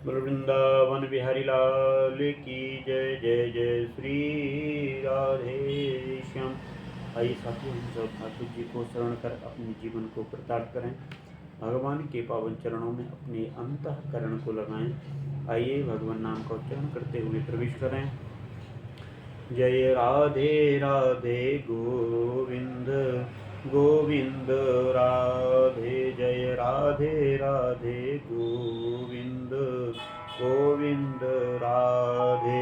बोल वृंदावन बिहारी लाल की जय। जय जय श्री राधे श्याम। आइए साथियों, हम सब ठाकुर जी को शरण कर अपने जीवन को कृतार्थ करें। भगवान के पावन चरणों में अपने अंतःकरण को लगाएं। आइए भगवान नाम का उच्चारण करते हुए प्रवेश करें। जय राधे राधे गोविंद गोविंद राधे। जय राधे राधे गोविंद गोविंद राधे।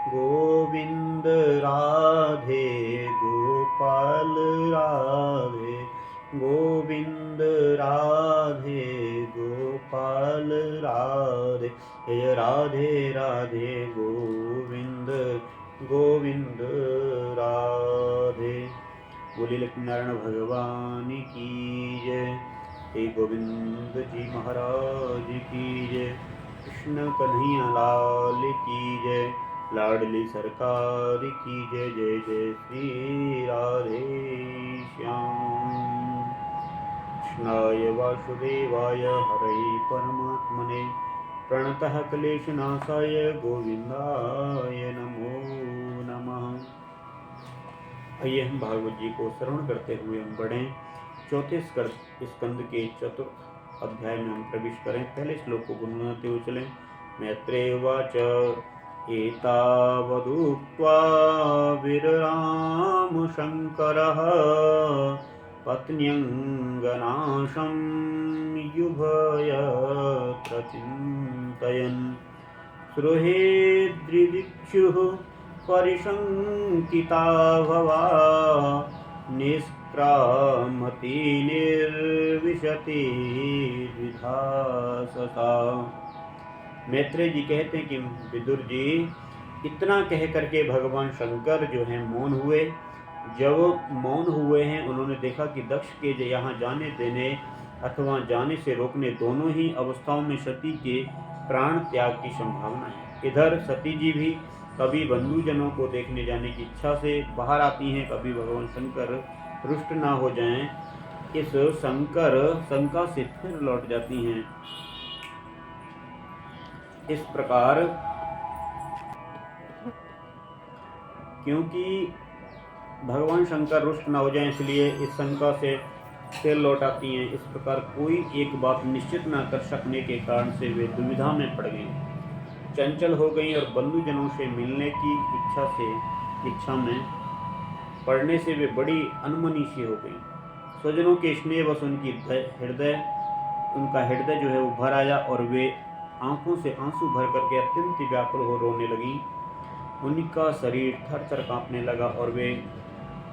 गोविंद राधे गोपाल राधे। गोविंद राधे गोपाल राधे। जय राधे राधे गोविंद गोविंद राधे। बोले लक्ष्मी नारायण भगवान की जय। हे गोविंद जी महाराज की जय। कृष्ण कन्हैया लाल की जय। लाडली सरकार की जय। जय जय श्री राधे श्याम। कृष्णाय वासुदेवाय हरये परमात्मने प्रणतः क्लेशनाशाय गोविंदाय नमो नमः। आइए हम भागवत जी को श्रवण करते हुए हम बढ़ें। चौथे स्कंद के चतुर्थ अध्याय में हम प्रवेश करें। पहले श्लोक को गुनगुनाते हुए चलें। मैत्रेयवाच एतावदुक्त्वा विरराम शंकरः पत्न्यङ्गनाशं युभयत्र चिन्तयन् सुहृद्दिदिक्षुः परिशङ्किता भवा निष्क्रामति निर्विशति द्विधासता। मैत्रेय जी कहते हैं कि विदुर जी, इतना कह करके भगवान शंकर जो हैं मौन हुए। जब मौन हुए हैं, उन्होंने देखा कि दक्ष के यहाँ जाने देने अथवा जाने से रोकने दोनों ही अवस्थाओं में सती के प्राण त्याग की संभावना है। इधर सती जी भी कभी बंधुजनों को देखने जाने की इच्छा से बाहर आती हैं, कभी भगवान शंकर रुष्ट ना हो जाएं, इस शंका से फिर लौट जाती हैं। इस प्रकार क्योंकि भगवान शंकर रुष्ट ना हो जाएं, इसलिए इस शंका से फिर लौट आती हैं। इस प्रकार कोई एक बात निश्चित न कर सकने के कारण से वे दुविधा में पड़ गई, चंचल हो गई और बंधुजनों से मिलने की इच्छा में पड़ने से वे बड़ी अनमनी सी हो गई। स्वजनों के स्नेह बस उनका हृदय जो है वो भर आया और वे आंखों से आंसू भर करके अत्यंत व्याकुल हो रोने लगी। उनका शरीर थर-थर कांपने लगा और वे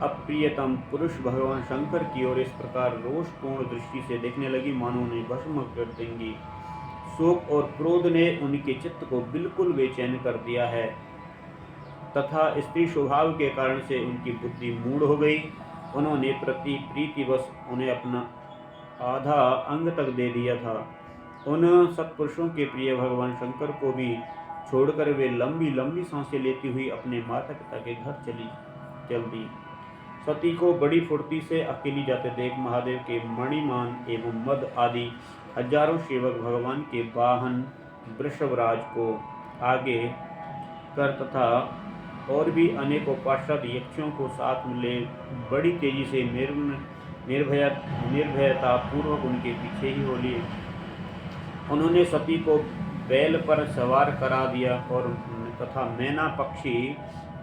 अप्रियतम पुरुष भगवान शंकर की ओर इस प्रकार रोषपूर्ण दृष्टि से देखने लगी मानो उन्हें भस्म कर देंगी। शोक और क्रोध ने उनके चित्त को बिल्कुल बेचैन कर दिया है तथा स्त्री स्वभाव के कारण से उनकी बुद्धि मूढ़ हो गई। उन्होंने प्रीतिवश उन्हें अपना आधा अंग तक दे दिया था। उन सत्पुरुषों के प्रिय भगवान शंकर को भी छोड़कर वे लंबी लंबी सांसें लेती हुई अपने माता पिता के घर चल दी। सती को बड़ी फुर्ती से अकेली जाते देख महादेव के मणिमान एवं मद आदि हजारों सेवक भगवान के वाहन वृषभराज को आगे कर तथा और भी अनेकों पार्षद यक्षों को साथ ले बड़ी तेजी से निर्भयता पूर्वक उनके पीछे ही हो लिए। उन्होंने सती को बैल पर सवार करा दिया और तथा मैना पक्षी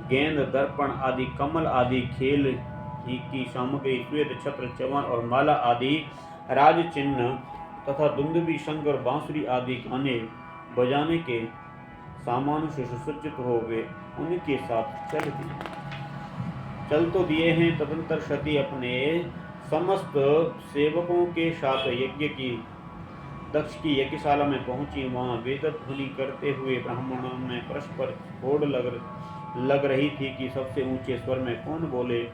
गेंद दर्पण आदि कमल आदि खेल की सामग्री श्वेत छत्र चवन और माला आदि राज चिन्ह तथा दुंदुभी शंख और बांसुरी आदि गाने बजाने के सामान से सुसज्जित हो वे उनके साथ चल तो दिए हैं। तदंतर सती अपने समस्त सेवकों के साथ दक्ष की यज्ञशाला में पहुंची। वहां वेदध्वनि करते हुए ब्राह्मणों में परस्पर होड़ लग रही थी कि सबसे ऊंचे स्वर में कौन बोले।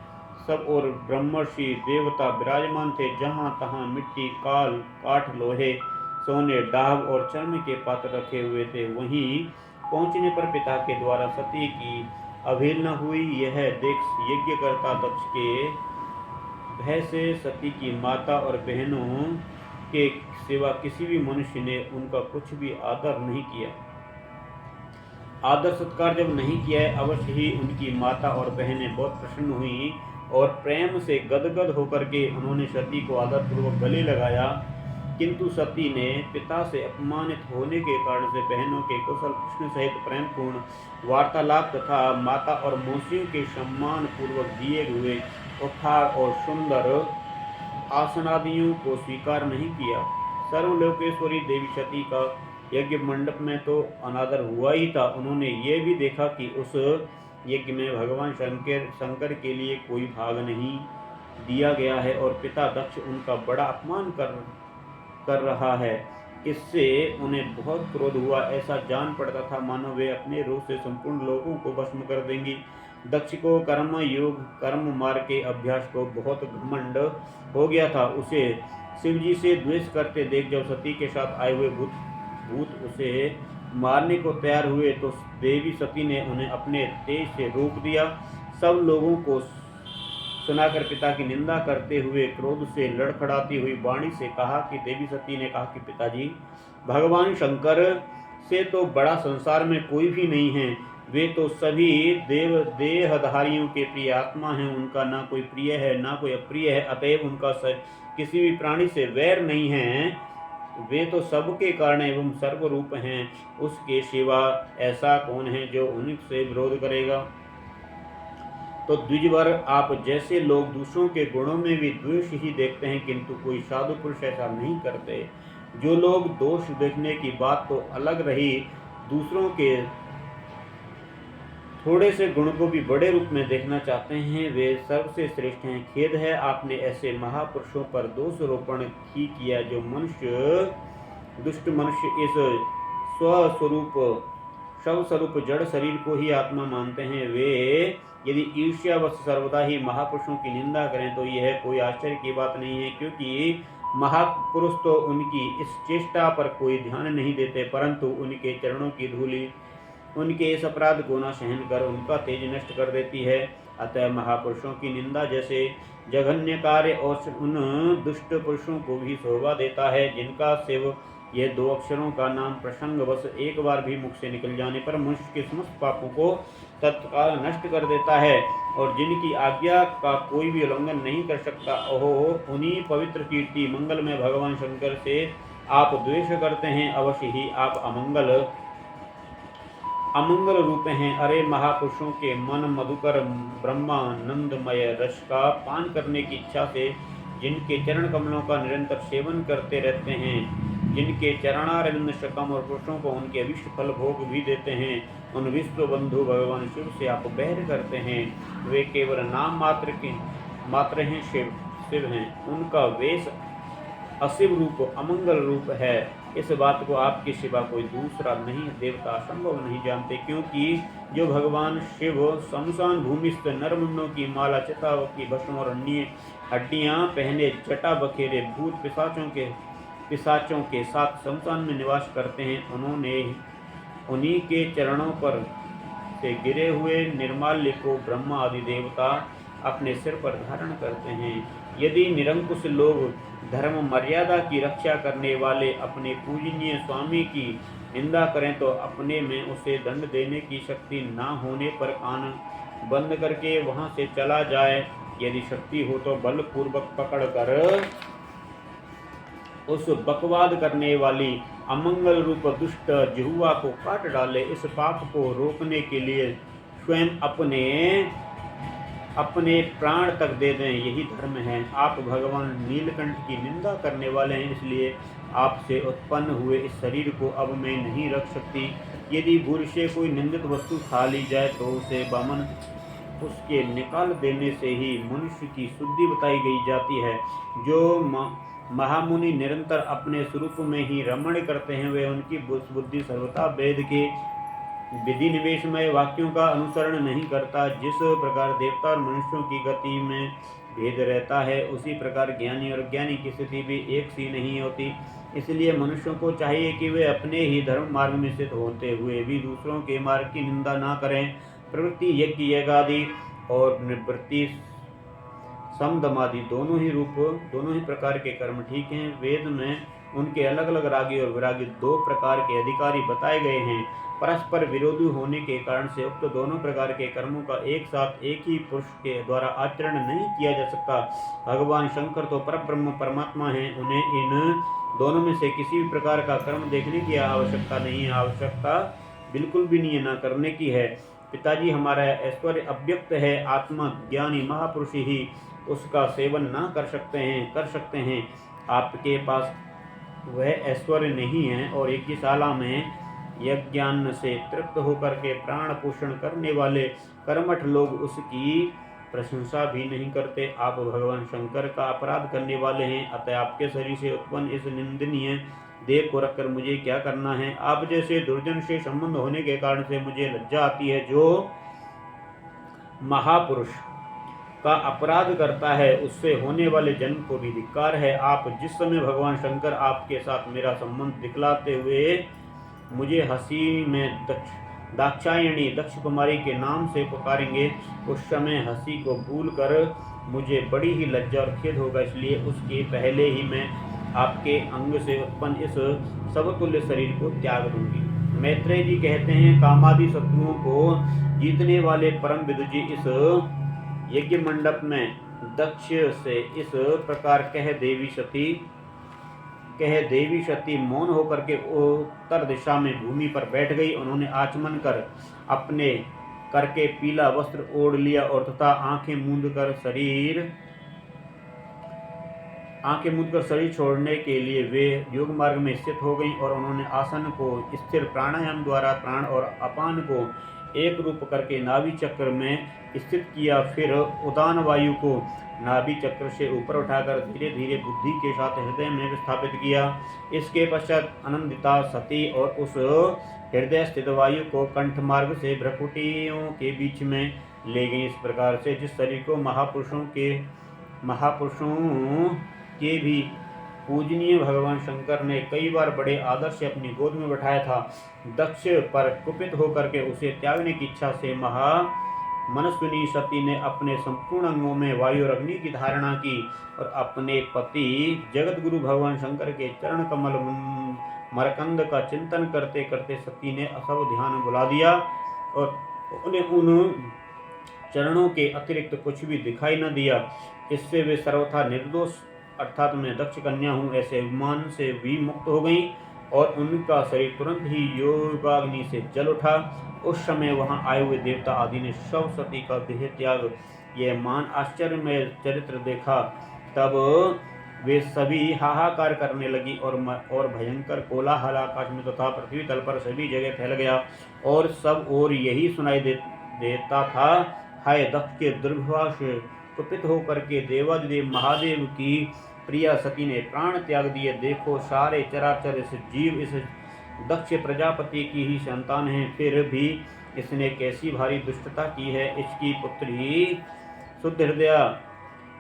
सब और ब्रह्मर्षि देवता विराजमान थे। जहां तहां मिट्टी काठ लोहे सोने डाब और चर्म के पात्र रखे हुए थे। वहीं पहुंचने पर पिता के द्वारा सती की अवहेलना हुई। यह देख यज्ञकर्ता दक्ष के भय से सती की माता और बहनों के सिवा किसी भी मनुष्य ने उनका कुछ भी आदर नहीं किया। आदर सत्कार जब नहीं किया है, अवश्य ही उनकी माता और बहनें बहुत प्रसन्न हुई और प्रेम से गदगद होकर के उन्होंने सती को आदरपूर्वक गले लगाया। किंतु सती ने पिता से अपमानित होने के कारण से बहनों के कुशल प्रश्न सहित प्रेमपूर्ण वार्तालाप तथा माता और मौसियों के सम्मान पूर्वक दिए हुए उपहार और सुंदर आसनादियों को स्वीकार नहीं किया। सर्वलोकेश्वरी देवी सती का यज्ञ मंडप में तो अनादर हुआ ही था, उन्होंने ये भी देखा कि उस यज्ञ में भगवान शंकर के लिए कोई भाग नहीं दिया गया है और पिता दक्ष उनका बड़ा अपमान कर रहा है। इससे उन्हें बहुत क्रोध हुआ। ऐसा जान पड़ता था मानो वे अपने रोष से संपूर्ण लोगों को भस्म कर देंगी। दक्ष को कर्म योग कर्म मार्ग के अभ्यास को बहुत घमंड हो गया था। उसे शिवजी से द्वेष करते देख जब सती के साथ आए हुए भूत उसे मारने को तैयार हुए तो देवी सती ने उन्हें अपने तेज से रोक दिया। सब लोगों को सुनाकर पिता की निंदा करते हुए क्रोध से लड़खड़ाती हुई वाणी से कहा कि देवी सती ने कहा कि पिताजी, भगवान शंकर से तो बड़ा संसार में कोई भी नहीं है। वे तो सभी देहधारियों के प्रिय आत्मा हैं। उनका ना कोई प्रिय है ना कोई अप्रिय है, अतएव उनका किसी भी प्राणी से वैर नहीं है। वे तो सबके कारण एवं सर्वरूप हैं। उसके सिवा ऐसा कौन है जो उनसे विरोध करेगा। तो द्विजवर, आप जैसे लोग दूसरों के गुणों में भी द्वेष ही देखते हैं, किंतु कोई साधु पुरुष ऐसा नहीं करते। जो लोग दोष देखने की बात तो अलग रही, दूसरों के थोड़े से गुण को भी बड़े रूप में देखना चाहते हैं, वे सबसे श्रेष्ठ हैं। खेद है आपने ऐसे महापुरुषों पर दोषारोपण ही किया जो दुष्ट मनुष्य इस स्वस्वरूप जड़ शरीर को ही आत्मा मानते हैं। वे यदि ईर्ष्यावश सर्वदा ही महापुरुषों की निंदा करें तो यह कोई आश्चर्य की बात नहीं है, क्योंकि महापुरुष तो उनकी इस चेष्टा पर कोई ध्यान नहीं देते, परंतु उनके चरणों की धूलि उनके इस अपराध को न सहन कर उनका तेज नष्ट कर देती है। अतः महापुरुषों की निंदा जैसे जघन्य कार्य और उन दुष्ट पुरुषों को भी शोभा देता है, जिनका शिव यह दो अक्षरों का नाम प्रसंगवश एक बार भी मुख से निकल जाने पर मनुष्य के समस्त पापों को तत्काल नष्ट कर देता है और जिनकी आज्ञा का कोई भी उल्लंघन नहीं कर सकता। ओहो, उन्हीं पवित्र कीर्ति मंगल में भगवान शंकर से आप द्वेष करते हैं। अवश्य ही आप अमंगल रूप हैं। अरे महापुरुषों के मन मधुकर ब्रह्मानंदमय रस का पान करने की इच्छा से जिनके चरण कमलों का निरंतर सेवन करते रहते हैं, जिनके चरणारविंद सकम और पुरुषों को उनके विश्व फल भोग भी देते हैं, उन विश्व बंधु भगवान शिव से आप बैर करते हैं। वे केवल नाम मात्र हैं, शिव हैं। उनका वेश अशिव रूप अमंगल रूप है। इस बात को आपके सिवा कोई दूसरा नहीं देवता संभव नहीं जानते, क्योंकि जो भगवान शिव शमशान भूमिस्थ नरमुंडों की माला, चिता की भस्म और अन्य हड्डियां पहने जटा बखेरे भूत पिशाचों के साथ शमशान में निवास करते हैं, उन्हीं के चरणों पर से गिरे हुए निर्माल्य को ब्रह्मा आदि देवता अपने सिर पर धारण करते हैं। यदि निरंकुश लोग धर्म मर्यादा की रक्षा करने वाले अपने पूजनीय स्वामी की निंदा करें तो अपने में उसे दंड देने की शक्ति ना होने पर कान बंद करके वहां से चला जाए। यदि शक्ति हो तो बलपूर्वक पकड़कर उस बकवाद करने वाली अमंगल रूप दुष्ट जिह्वा को काट डाले। इस पाप को रोकने के लिए स्वयं अपने प्राण तक दे दें, यही धर्म है। आप भगवान नीलकंठ की निंदा करने वाले हैं, इसलिए आपसे उत्पन्न हुए इस शरीर को अब मैं नहीं रख सकती। यदि भूल से कोई निंदित वस्तु खा ली जाए तो उसे बामन उसके निकाल देने से ही मनुष्य की शुद्धि बताई गई जाती है। जो महामुनि निरंतर अपने स्वरूप में ही रमण करते हैं, वे उनकी बुद्धि सर्वथा वेद के विधि निवेशमय वाक्यों का अनुसरण नहीं करता। जिस प्रकार देवता और मनुष्यों की गति में भेद रहता है, उसी प्रकार ज्ञानी और अज्ञानी की स्थिति भी एक सी नहीं होती। इसलिए मनुष्यों को चाहिए कि वे अपने ही धर्म मार्ग में स्थित होते हुए भी दूसरों के मार्ग की निंदा ना करें। प्रवृत्ति यज्ञ आदि और निवृत्ति सम दमादि दोनों ही प्रकार के कर्म ठीक हैं। वेद में उनके अलग अलग रागी और विरागी 2 प्रकार के अधिकारी बताए गए हैं। परस्पर विरोधी होने के कारण से उक्त दोनों प्रकार के कर्मों का एक साथ एक ही पुरुष के द्वारा आचरण नहीं किया जा सकता। भगवान शंकर तो परब्रह्म परमात्मा हैं, उन्हें इन दोनों में से किसी भी प्रकार का कर्म देखने की आवश्यकता नहीं है, आवश्यकता बिल्कुल भी नहीं है, न करने की है। पिताजी, हमारा ऐश्वर्य अव्यक्त है, आत्मा ज्ञानी महापुरुष ही उसका सेवन न कर सकते हैं। आपके पास वह ऐश्वर्य नहीं है और यज्ञशाला में यज्ञान्न से तृप्त होकर के प्राण पोषण करने वाले कर्मठ लोग उसकी प्रशंसा भी नहीं करते। आप भगवान शंकर का अपराध करने वाले हैं, अतः आपके शरीर से उत्पन्न इस निंदनीय देह को रखकर मुझे क्या करना है। आप जैसे दुर्जन से संबंध होने के कारण से मुझे लज्जा आती है। जो महापुरुष का अपराध करता है उससे होने वाले जन्म को भी धिक्कार है। आप जिस समय भगवान शंकर आपके साथ मेरा संबंध दिखलाते हुए मुझे हंसी में दाक्षायणी दक्ष कुमारी के नाम से पुकारेंगे, उस समय हंसी को भूल कर मुझे बड़ी ही लज्जा और खेद होगा। इसलिए उसके पहले ही मैं आपके अंग से उत्पन्न इस समतुल्य शरीर को त्याग दूंगी। मैत्रेय जी कहते हैं, कामादि शत्रुओं को जीतने वाले परम विदुर जी इस यज्ञ मंडप में दक्ष से इस प्रकार कह देवी सती मौन होकर के उत्तर दिशा में भूमि पर बैठ गई। उन्होंने आचमन कर अपने करके पीला वस्त्र ओढ़ लिया और तथा आंखें मूंद कर शरीर छोड़ने के लिए वे योग मार्ग में स्थित हो गईं और उन्होंने आसन को स्थिर प्राणायाम द्वारा प्राण और अपान को एक रूप करके नाभि चक्र में स्थित किया। फिर उदान वायु को नाभि चक्र से ऊपर उठाकर धीरे धीरे बुद्धि के साथ हृदय में स्थापित किया। इसके पश्चात आनंदिता सती और उस हृदय स्थित वायु को कंठ मार्ग से भ्रकुटियों के बीच में ले गई। इस प्रकार से जिस शरीर को महापुरुषों के भी पूजनीय भगवान शंकर ने कई बार बड़े आदर से अपनी गोद में बैठाया था, दक्ष पर कुपित होकर के उसे त्यागने की इच्छा से मनस्विनी सती ने अपने संपूर्ण अंगों में वायु और अग्नि की धारणा की और अपने पति जगत गुरु भगवान शंकर के चरण कमल मरकंद का चिंतन करते करते सती ने सब ध्यान बुला दिया और उन्हें उन चरणों के अतिरिक्त कुछ भी दिखाई न दिया। इससे वे सर्वथा निर्दोष अर्थात मैं दक्ष कन्या हूँ ऐसे अभिमान से भी मुक्त हो गई और उनका शरीर तुरंत ही योगाग्नि से जल उठा। उस समय वहां आए हुए देवता आदि ने शव सती का देह त्याग यह मान आश्चर्य में चरित्र देखा। तब वे सभी हाहाकार करने लगी और भयंकर कोलाहल आकाश में तथा पृथ्वी तल पर सभी जगह फैल गया और सब ओर यही सुनाई देता था, हाय दक्ष के दुर्भाग्य से कुपित होकर के देवादिदेव महादेव की प्रिया सती ने प्राण त्याग दिए। देखो सारे चराचर इस जीव इस दक्ष प्रजापति की ही संतान है, फिर भी इसने कैसी भारी दुष्टता की है। इसकी पुत्री शुद्ध हृदय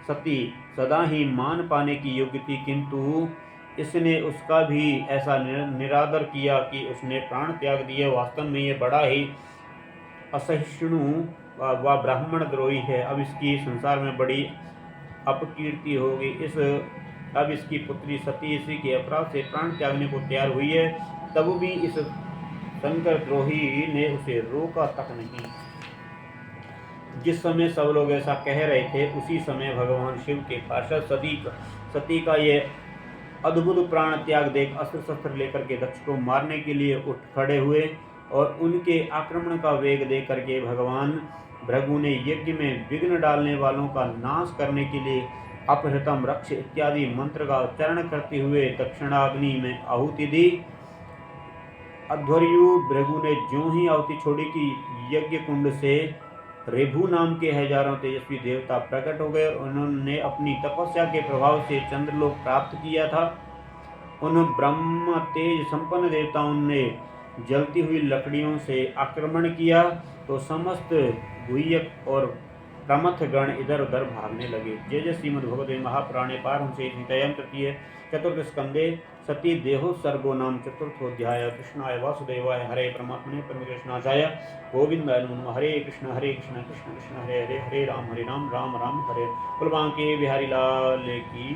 सती सदा ही मान पाने की योग्य थी, किंतु इसने उसका भी ऐसा निरादर किया कि उसने प्राण त्याग दिए। वास्तव में ये बड़ा ही असहिष्णु व ब्राह्मण द्रोही है। अब इसकी संसार में बड़ी अपकीर्ति होगी। अब इसकी पुत्री सती इसी के अपराध से प्राण त्यागने को तैयार हुई है, तब भी इस शंकर द्रोही ने उसे रोका तक नहीं। जिस समय सब लोग ऐसा कह रहे थे उसी समय भगवान शिव के पार्षद सती का ये अद्भुत प्राण त्याग देख अस्त्र शस्त्र लेकर के दक्ष को मारने के लिए उठ खड़े हुए और उनके आक्रमण का वेग देख करके भगवान भृगु ने यज्ञ में विघ्न डालने वालों का नाश करने के लिए अपहृतम रक्ष इत्यादि मंत्र का उच्चारण करते हुए दक्षिणाग्नि में आहुति दी। अध्वर्यु भृगु ने ज्यों ही आहुति छोड़ी कि यज्ञ कुंड से रेभु नाम के हजारों तेजस्वी देवता प्रकट हो गए। उन्होंने अपनी तपस्या के प्रभाव से चंद्रलोक प्राप्त किया था। उन ब्रह्म तेज संपन्न देवताओं ने जलती हुई लकड़ियों से आक्रमण किया तो समस्त गुह्यक और प्रमथ गण इधर उधर भागने लगे। जय जय श्रीमद्भगवते महापुराणे पारमहंसे सीतायां तृतीय चतुर्थ स्कंदे सती देहो सर्गो नाम चतुर्थोध्याय। कृष्णाय वासुदेवाय हरे परमात्मने परमकृष्णाचार्य गोविंदाय नमो नमः। हरे कृष्ण कृष्ण कृष्ण हरे हरे, हरे राम राम राम हरे। कुलबांके बिहारी लाल की